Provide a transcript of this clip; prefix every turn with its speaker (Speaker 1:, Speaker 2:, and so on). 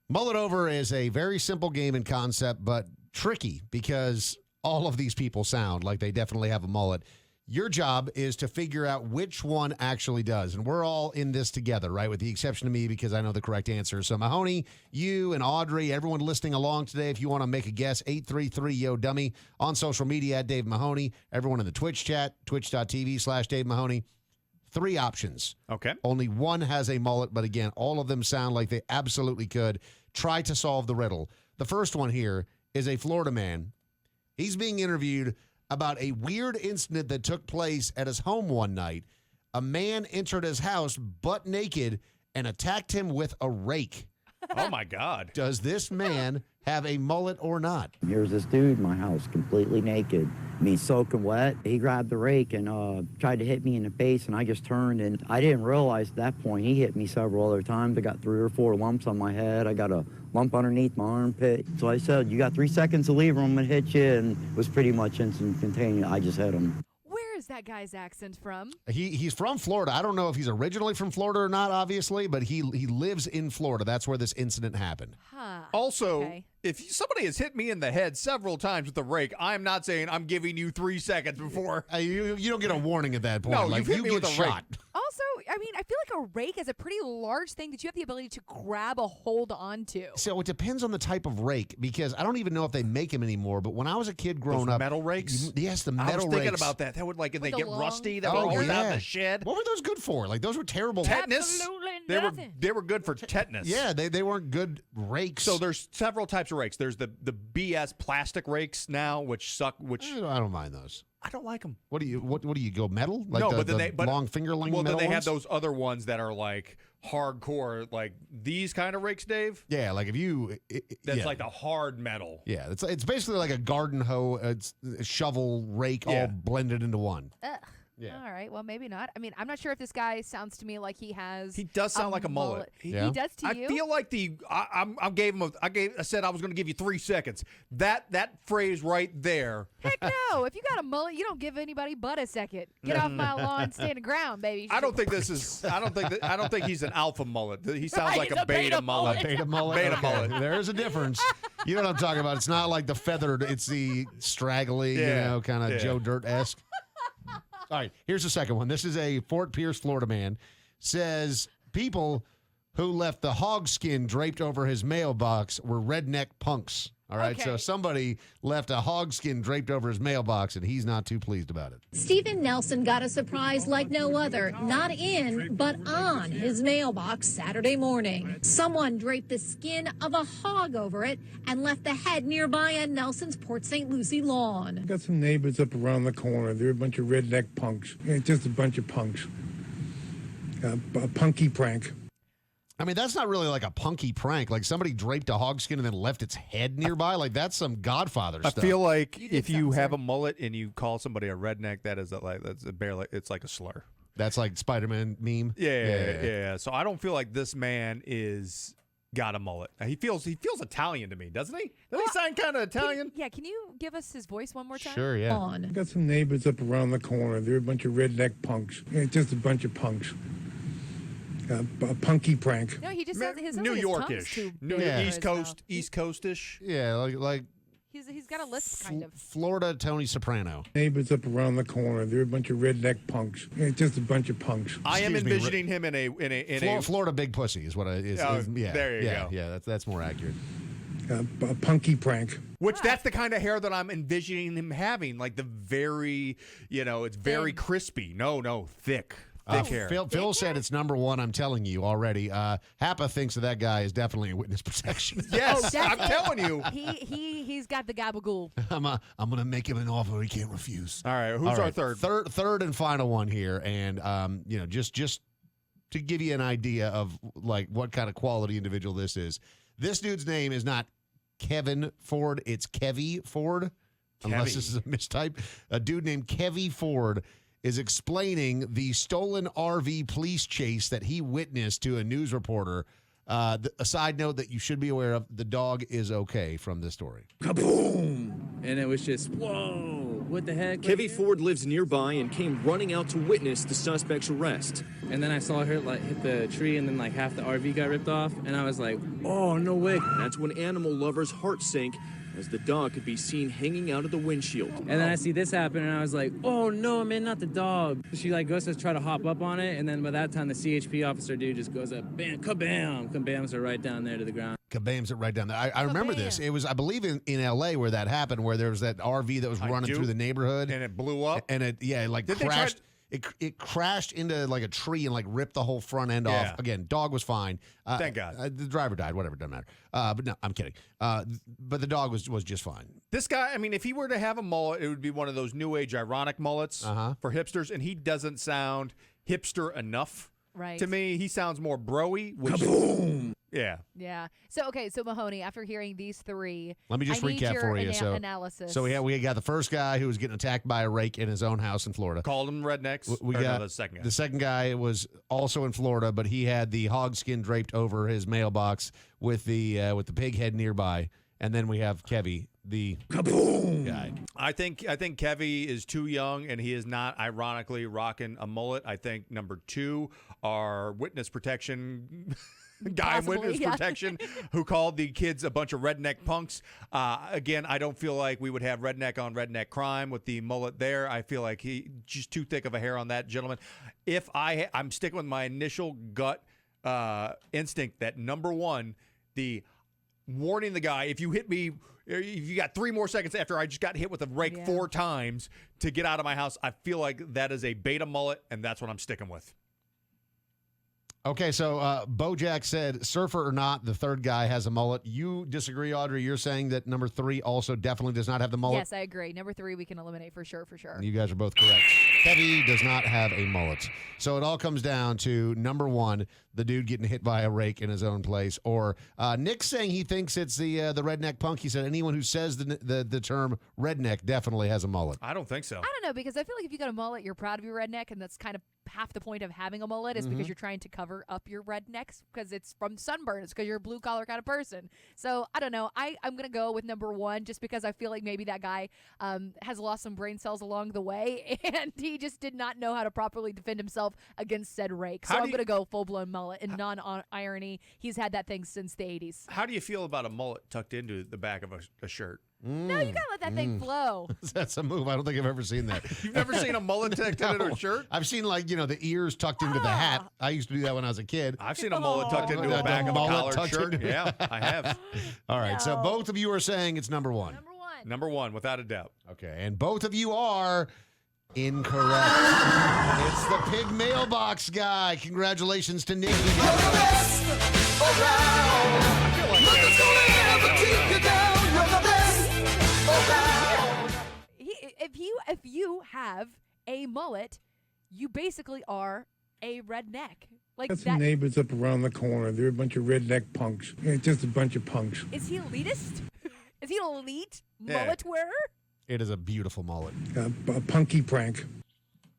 Speaker 1: Mullet Over is a very simple game in concept, but tricky because all of these people sound like they definitely have a mullet. Your job is to figure out which one actually does. And we're all in this together, right? With the exception of me because I know the correct answer. So Mahoney, you and Audrey, everyone listening along today, if you want to make a guess, 833-YO-DUMMY on social media at Dave Mahoney. Everyone in the Twitch chat, twitch.tv/Dave Mahoney. 3 options.
Speaker 2: Okay.
Speaker 1: Only one has a mullet, but again, all of them sound like they absolutely could. Try to solve the riddle. The first one here is a Florida man. He's being interviewed about a weird incident that took place at his home one night. A man entered his house butt naked and attacked him with a rake.
Speaker 2: Oh, my God.
Speaker 1: Does this man have a mullet or not?
Speaker 3: Here's this dude in my house, completely naked. Soaking wet. He grabbed the rake and tried to hit me in the face, and I just turned, and I didn't realize at that point he hit me several other times. I got 3 or 4 lumps on my head. I got a lump underneath my armpit. So I said, you got 3 seconds to leave or I'm going to hit you, and it was pretty much instantaneous. I just hit him.
Speaker 4: Where is that guy's accent from?
Speaker 1: He's from Florida. I don't know if he's originally from Florida or not, obviously, but he lives in Florida. That's where this incident happened.
Speaker 4: Huh.
Speaker 2: Also,
Speaker 4: Okay.
Speaker 2: if somebody has hit me in the head several times with a rake, I'm not saying I'm giving you 3 seconds before.
Speaker 1: You don't get a warning at that point.
Speaker 2: No,
Speaker 1: like,
Speaker 2: you hit me
Speaker 1: get
Speaker 2: with a
Speaker 1: shot.
Speaker 2: rake.
Speaker 4: Also, I feel like a rake is a pretty large thing that you have the ability to grab a hold onto.
Speaker 1: So it depends on the type of rake, because I don't even know if they make them anymore. But when I was a kid growing
Speaker 2: Those
Speaker 1: up,
Speaker 2: metal rakes?
Speaker 1: yes, the metal
Speaker 2: I was
Speaker 1: rakes.
Speaker 2: thinking about that. That would if they
Speaker 4: the
Speaker 2: get
Speaker 4: long-
Speaker 2: rusty, that
Speaker 1: Oh,
Speaker 2: would wear out
Speaker 1: yeah.
Speaker 2: the shed.
Speaker 1: What were those good for? Like, those were terrible.
Speaker 2: Tetanus.
Speaker 4: Absolutely
Speaker 2: They were
Speaker 4: nothing.
Speaker 2: they were good for tetanus.
Speaker 1: Yeah, they weren't good rakes.
Speaker 2: So there's several types of rakes. There's the BS plastic rakes now, which suck. Which
Speaker 1: I don't mind those.
Speaker 2: I don't like them.
Speaker 1: What do you go metal? Like
Speaker 2: No,
Speaker 1: the,
Speaker 2: but then
Speaker 1: the long fingerling
Speaker 2: Well, then
Speaker 1: metal
Speaker 2: they
Speaker 1: ones?
Speaker 2: have those other ones that are like hardcore, like these kind of rakes, Dave.
Speaker 1: Yeah, like if you.
Speaker 2: That's
Speaker 1: yeah.
Speaker 2: like the hard metal.
Speaker 1: Yeah, it's basically like a garden hoe, it's a shovel, rake, all
Speaker 2: Yeah.
Speaker 1: blended into one.
Speaker 4: Ugh.
Speaker 1: Yeah.
Speaker 4: All right. Well, maybe not. I mean, I'm not sure if this guy sounds to me like he has.
Speaker 2: He does sound like a mullet.
Speaker 1: Yeah.
Speaker 4: He does to
Speaker 2: I
Speaker 4: you.
Speaker 2: feel like I said I was going to give you 3 seconds. That phrase right there.
Speaker 4: Heck no! If you got a mullet, you don't give anybody but a second. Get off my lawn, stand the ground, baby.
Speaker 2: I don't think he's an alpha mullet. He sounds
Speaker 4: Right,
Speaker 2: like
Speaker 4: he's
Speaker 2: a
Speaker 4: a
Speaker 2: beta
Speaker 4: beta
Speaker 2: mullet.
Speaker 1: Beta mullet.
Speaker 2: Beta
Speaker 1: Okay.
Speaker 2: mullet.
Speaker 1: There's a difference. You know what I'm talking about. It's not like the feathered. It's the straggly,
Speaker 2: Yeah.
Speaker 1: kind of
Speaker 2: Yeah.
Speaker 1: Joe Dirt-esque. All right, here's the second one. This is a Fort Pierce, Florida man. Says people who left the hog skin draped over his mailbox were redneck punks. All right, so
Speaker 4: Okay.
Speaker 1: somebody left a hog skin draped over his mailbox, and he's not too pleased about it.
Speaker 5: Stephen Nelson got a surprise like no other, not in, but on his mailbox Saturday morning. Someone draped the skin of a hog over it and left the head nearby on Nelson's Port St. Lucie lawn.
Speaker 6: Got some neighbors up around the corner. They're a bunch of redneck punks. Yeah, just a bunch of punks. A punky prank.
Speaker 1: I mean, that's not really like a punky prank. Like somebody draped a hog skin and then left its head nearby. Like that's some Godfather
Speaker 2: I
Speaker 1: stuff.
Speaker 2: feel like
Speaker 4: You did
Speaker 2: if you
Speaker 4: something,
Speaker 2: have
Speaker 4: sir.
Speaker 2: a mullet and you call somebody a redneck, it's like a slur.
Speaker 1: That's like Spider-Man meme.
Speaker 2: Yeah. So I don't feel like this man is got a mullet. He feels Italian to me, doesn't he? Doesn't he sound kind of Italian?
Speaker 4: Can you give us his voice one more time?
Speaker 1: Sure, yeah.
Speaker 5: On.
Speaker 6: Got some neighbors up around the corner. They're a bunch of redneck punks. Yeah, just a bunch of punks. A punky prank.
Speaker 4: No, he just says his
Speaker 2: New
Speaker 4: his tongue's
Speaker 2: Yorkish,
Speaker 4: too
Speaker 2: New
Speaker 4: big for
Speaker 2: East
Speaker 4: his
Speaker 2: Coast,
Speaker 4: mouth.
Speaker 2: East Coastish.
Speaker 1: Yeah, like
Speaker 4: He's got a lisp kind of.
Speaker 1: Florida Tony Soprano.
Speaker 6: Neighbors up around the corner. They're a bunch of redneck punks. Yeah, just a bunch of punks.
Speaker 2: I am
Speaker 1: Excuse me,
Speaker 2: envisioning him in a
Speaker 1: Florida Big Pussy is what it is.
Speaker 2: Oh,
Speaker 1: Yeah,
Speaker 2: there you go.
Speaker 1: Yeah, that's more accurate.
Speaker 6: A punky prank.
Speaker 2: which that's the kind of hair that I'm envisioning him having, like the very, it's very
Speaker 4: Thin.
Speaker 2: crispy. No, thick hair.
Speaker 1: Phil said it's number one. I'm telling you already. Happa thinks that guy is definitely a witness protection.
Speaker 2: Yes,
Speaker 4: Oh,
Speaker 2: I'm
Speaker 4: definitely.
Speaker 2: telling you.
Speaker 4: He's got the gabagool.
Speaker 1: I'm gonna make him an offer he can't refuse.
Speaker 2: All right, who's our third?
Speaker 1: Third and final one here, and just to give you an idea of like what kind of quality individual this is. This dude's name is not Kevin Ford; it's Kevy Ford, unless
Speaker 2: Kevy.
Speaker 1: this is a mistype. A dude named Kevy Ford is explaining the stolen RV police chase that he witnessed to a news reporter. A side note that you should be aware of: the dog is okay from this story.
Speaker 7: Kaboom! And it was just, whoa. what the heck?
Speaker 8: Kevy Ford lives nearby and came running out to witness the suspect's arrest.
Speaker 7: And then I saw her like hit the tree, and then like half the RV got ripped off, and I was like, oh, no way.
Speaker 8: That's when animal lovers' hearts sank as the dog could be seen hanging out of the windshield.
Speaker 7: And then I see this happen, and I was like, oh no, man, not the dog. She like goes to try to hop up on it, and then by that time the CHP officer dude just goes up, bam, kabam, kabams her right down there to the ground.
Speaker 1: Kabams it right down there. I remember this. It was, I believe, in L.A. where that happened, where there was that RV that was running through the neighborhood.
Speaker 2: And it blew up.
Speaker 1: And it, it like crashed. It crashed into like a tree and like ripped the whole front end off. Again, dog was fine.
Speaker 2: Thank God.
Speaker 1: The driver died. Whatever, doesn't matter. But no, I'm kidding. But the dog was just fine.
Speaker 2: This guy, I mean, if he were to have a mullet, it would be one of those new age ironic mullets for hipsters, and he doesn't sound hipster enough.
Speaker 4: Right.
Speaker 2: To me, he sounds more broy.
Speaker 6: Kaboom!
Speaker 2: Yeah.
Speaker 4: Yeah. So, okay. So, Mahoney, after hearing these three,
Speaker 1: let me just
Speaker 4: I need
Speaker 1: recap
Speaker 4: your
Speaker 1: for you.
Speaker 4: Analysis.
Speaker 1: So we got the first guy who was getting attacked by a rake in his own house in Florida.
Speaker 2: Called them rednecks.
Speaker 1: We got
Speaker 2: the second guy.
Speaker 1: The second guy was also in Florida, but he had the hog skin draped over his mailbox with the pig head nearby. And then we have Kevy, the
Speaker 6: Kaboom!
Speaker 1: guy.
Speaker 2: I think Kevy is too young, and he is not ironically rocking a mullet. I think number two, our witness protection guy in witness protection who called the kids a bunch of redneck punks. Again, I don't feel like we would have redneck on redneck crime with the mullet there. I feel like he just too thick of a hair on that gentleman. If I'm sticking with my initial gut instinct that number one, the warning the guy, if you hit me, if you got 3 more seconds after I just got hit with a rake 4 times to get out of my house, I feel like that is a beta mullet, and that's what I'm sticking with.
Speaker 1: Okay, so Bojack said, surfer or not, the third guy has a mullet. You disagree, Audrey. You're saying that number 3 also definitely does not have the mullet?
Speaker 4: Yes, I agree. Number 3 we can eliminate for sure.
Speaker 1: You guys are both correct. Kevy does not have a mullet. So it all comes down to number 1, the dude getting hit by a rake in his own place. Or Nick saying he thinks it's the redneck punk. He said anyone who says the term redneck definitely has a mullet.
Speaker 2: I don't think so.
Speaker 4: I don't know, because I feel like if you got a mullet, you're proud of your redneck, and that's kind of half the point of having a mullet is because you're trying to cover up your rednecks because it's from sunburn. It's because you're a blue collar kind of person. So I don't know. I'm going to go with number 1 just because I feel like maybe that guy has lost some brain cells along the way and he just did not know how to properly defend himself against said rake. So I'm going to go full blown mullet and non-irony. He's had that thing since the 80s.
Speaker 2: How do you feel about a mullet tucked into the back of a shirt?
Speaker 4: No, you got to let that thing flow.
Speaker 1: That's a move. I don't think I've ever seen that.
Speaker 2: You've never seen a mullet tucked into a shirt?
Speaker 1: I've seen, like, the ears tucked into the hat. I used to do that when I was a kid.
Speaker 2: I've seen a mullet tucked into the back of a collared shirt. Yeah, I have.
Speaker 1: All right, so both of you are saying it's number 1.
Speaker 2: Number 1, without a doubt.
Speaker 1: Okay, and both of you are incorrect. It's the pig mailbox guy. Congratulations to Nick.
Speaker 4: If you have a mullet, you basically are a redneck. Like
Speaker 6: Got some neighbors up around the corner. They're a bunch of redneck punks. Just a bunch of punks.
Speaker 4: Is he elitist? Is he an elite mullet wearer?
Speaker 1: It is a beautiful mullet.
Speaker 6: A punky prank.